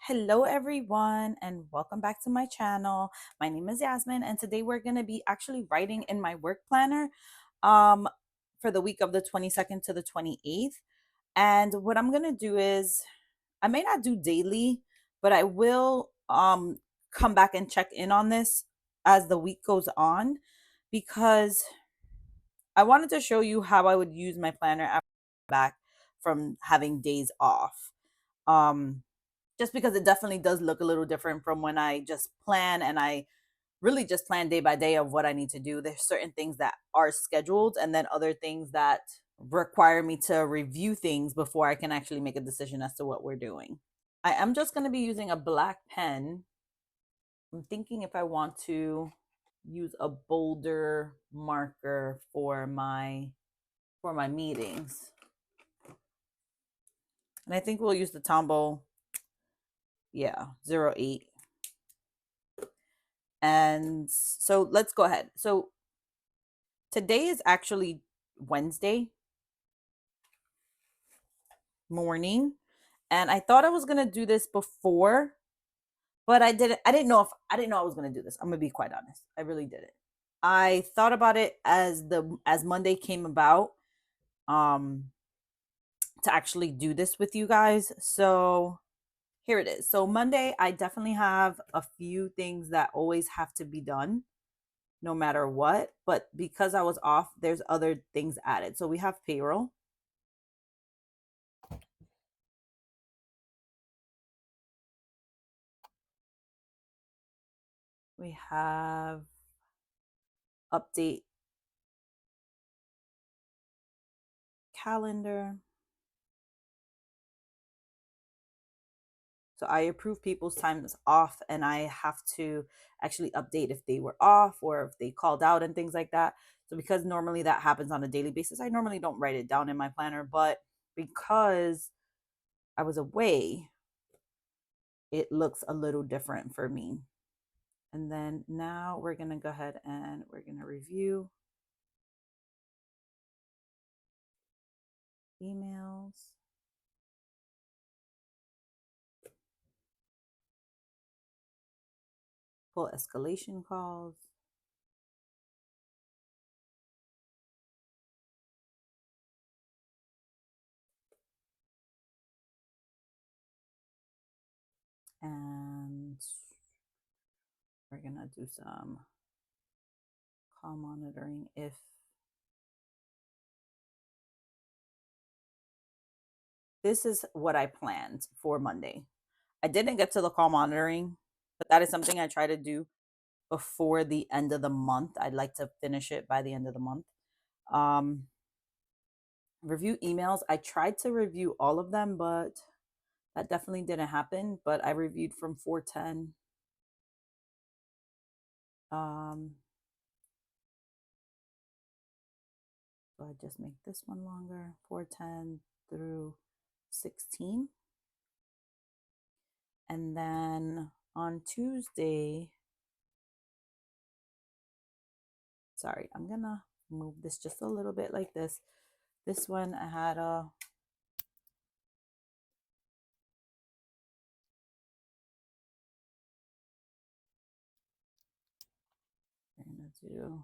Hello everyone and welcome back to my channel. My name is Yasmin and today we're going to be actually writing in my work planner um for the week of the 22nd to the 28th. And what I'm going to do is I may not do daily, but I will come back and check in on this as the week goes on because I wanted to show you how I would use my planner after back from having days off. Um just because it definitely does look a little different from when I just plan and I really just plan day by day of what I need to do. There's certain things that are scheduled and then other things that require me to review things before I can actually make a decision as to what we're doing. I am just going to be using a black pen. I'm thinking if I want to use a bolder marker for my meetings. And I think we'll use the Tombow, yeah, 08. And so let's go ahead. So today is actually Wednesday morning, and I thought I was gonna do this before, but I didn't know I was gonna do this. I'm gonna be quite honest. I really didn't. I thought about it as Monday came about, um, to actually do this with you guys. So here it is. So Monday, I definitely have a few things that always have to be done no matter what. But because I was off, there's other things added. So we have payroll. We have update calendar. So I approve people's times off and I have to actually update if they were off or if they called out and things like that. So because normally that happens on a daily basis, I normally don't write it down in my planner, but because I was away, it looks a little different for me. And then now we're going to go ahead and we're going to review emails. Pull escalation calls. And we're going to do some call monitoring if this is what I planned for Monday. I didn't get to the call monitoring, but that is something I try to do before the end of the month. I'd like to finish it by the end of the month. Um, review emails. I tried to review all of them, but that definitely didn't happen. But I reviewed from 410. Um, so I just make this one longer, 410 through 16. And then on Tuesday, sorry, I'm gonna move this just a little bit like this. This one I had a we're gonna do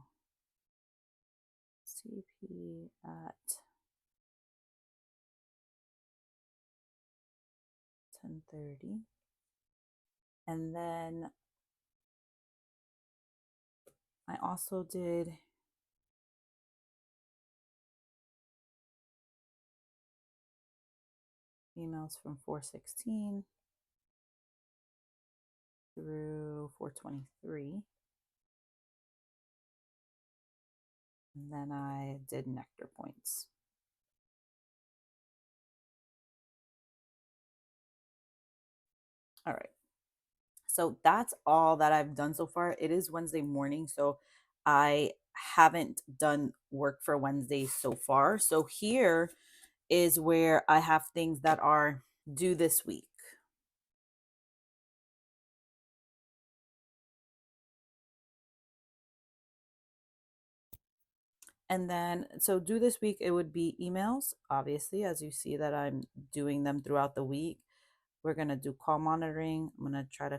CP at 10:30. And then I also did emails from 416 through 423. And then I did nectar points. All right. So that's all that I've done so far. It is Wednesday morning, so I haven't done work for Wednesday so far. So here is where I have things that are due this week. And then, so due this week, it would be emails, obviously, as you see that I'm doing them throughout the week. We're going to do call monitoring. I'm going to try to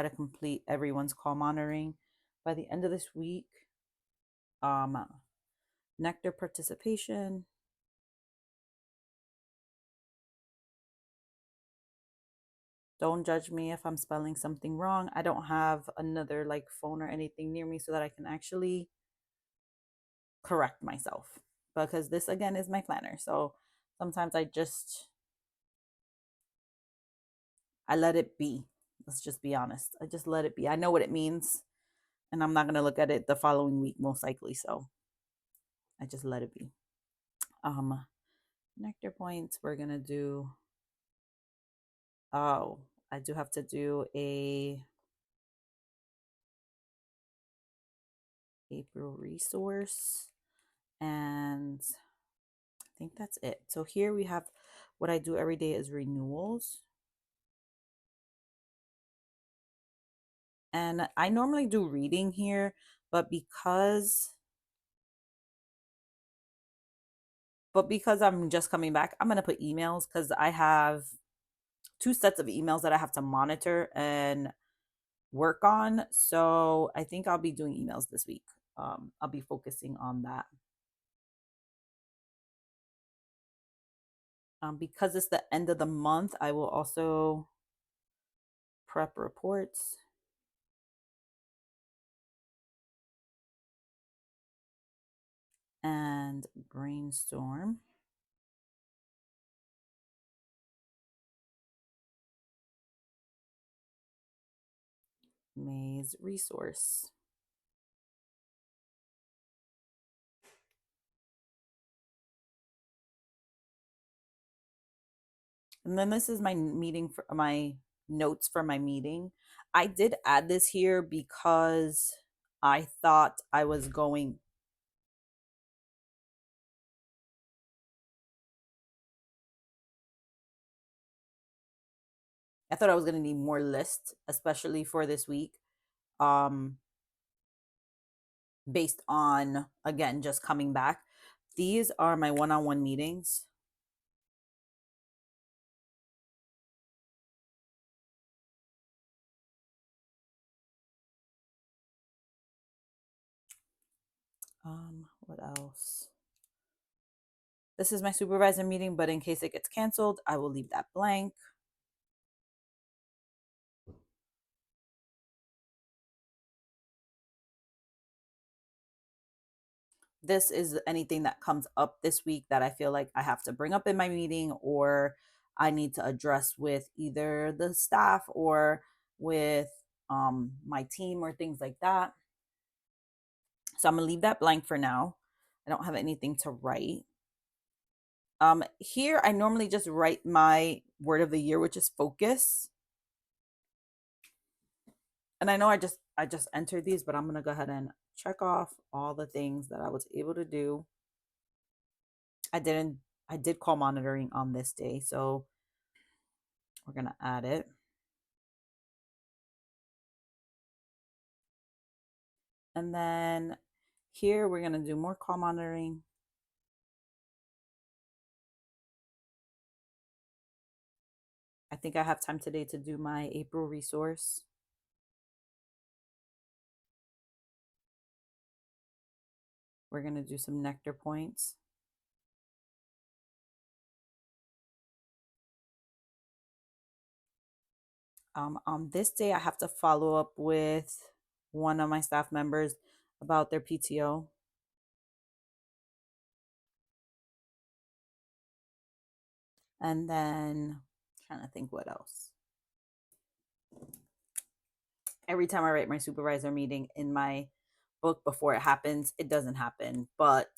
complete everyone's call monitoring by the end of this week. Nectar participation. Don't judge me if I'm spelling something wrong. I don't have another like phone or anything near me so that I can actually correct myself, because this again is my planner. So sometimes I let it be. Let's just be honest. I just let it be. I know what it means, and I'm not going to look at it the following week most likely, so I just let it be. Nectar points, we're going to do, oh, I do have to do a April resource, and I think that's it. So here we have what I do every day is renewals. And I normally do reading here, but because I'm just coming back, I'm going to put emails because I have 2 sets of emails that I have to monitor and work on. So I think I'll be doing emails this week. I'll be focusing on that. Because it's the end of the month, I will also prep reports. And brainstorm. May's resource. And then this is my meeting for my notes for my meeting. I did add this here because I thought I was going to need more lists, especially for this week. Based on, again, just coming back. These are my one-on-one meetings. What else? This is my supervisor meeting, but in case it gets canceled, I will leave that blank. This is anything that comes up this week that I feel like I have to bring up in my meeting, or I need to address with either the staff or with my team or things like that. So I'm gonna leave that blank for now. I don't have anything to write. Here I normally just write my word of the year, which is focus. And I know I just entered these, but I'm gonna go ahead and check off all the things that I was able to do. I did call monitoring on this day, so we're gonna add it. And then here we're gonna do more call monitoring. I think I have time today to do my April resource. We're gonna do some nectar points. On this day, I have to follow up with one of my staff members about their PTO. And then trying to think what else. Every time I write my supervisor meeting in my book before it happens, it doesn't happen, but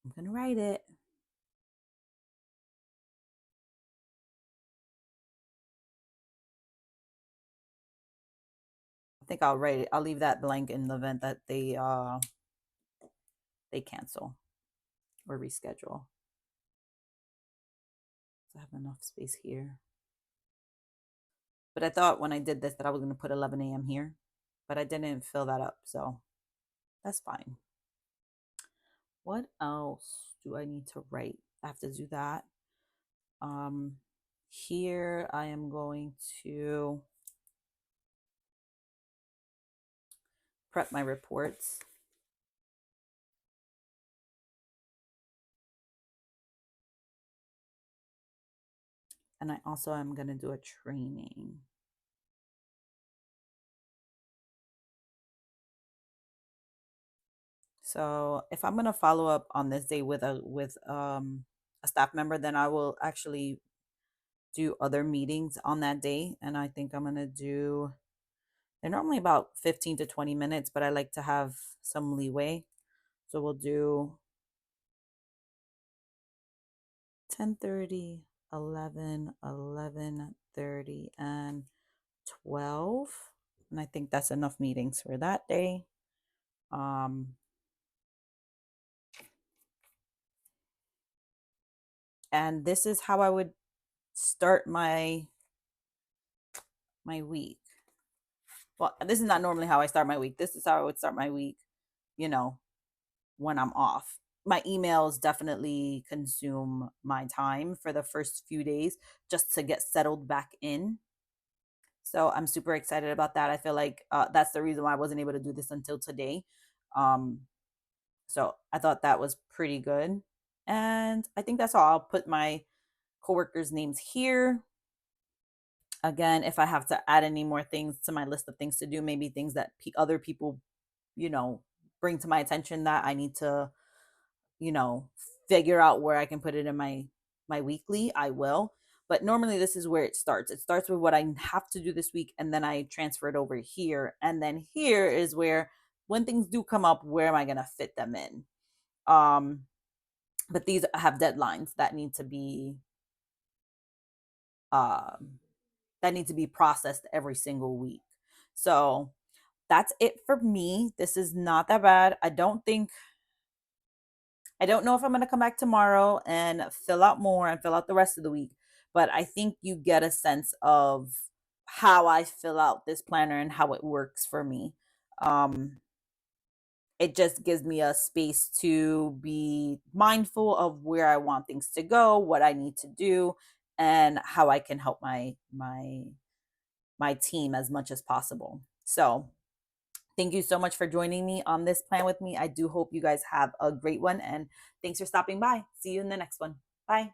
I'm going to write it. I think I'll write it. I'll leave that blank in the event that they cancel or reschedule. So I have enough space here. But I thought when I did this that I was going to put 11 a.m. here, but I didn't fill that up, so that's fine. What else do I need to write? I have to do that. Um, Here I am going to prep my reports. And I also am going to do a training. So if I'm going to follow up on this day with a staff member, then I will actually do other meetings on that day. And I think I'm going to do, they're normally about 15 to 20 minutes, but I like to have some leeway. So we'll do 10:30, 11, 11:30, and 12. And I think that's enough meetings for that day. And this is how I would start my week. Well, this is not normally how I start my week. This is how I would start my week, you know, when I'm off. My emails definitely consume my time for the first few days just to get settled back in. So I'm super excited about that. I feel like that's the reason why I wasn't able to do this until today. Um, so I thought that was pretty good. And I think that's all. I'll put my coworkers' names here. Again, if I have to add any more things to my list of things to do, maybe things that other people, you know, bring to my attention that I need to, you know, figure out where I can put it in my weekly, I will. But normally this is where it starts. It starts with what I have to do this week, and then I transfer it over here. And then here is where, when things do come up, where am I gonna fit them in? Um, but these have deadlines um that need to be processed every single week. So that's it for me. This is not that bad. I don't know if I'm going to come back tomorrow and fill out more and fill out the rest of the week, but I think you get a sense of how I fill out this planner and how it works for me. Um, it just gives me a space to be mindful of where I want things to go, what I need to do, and how I can help my team as much as possible. So, thank you so much for joining me on this plan with me. I do hope you guys have a great one, and thanks for stopping by. See you in the next one. Bye.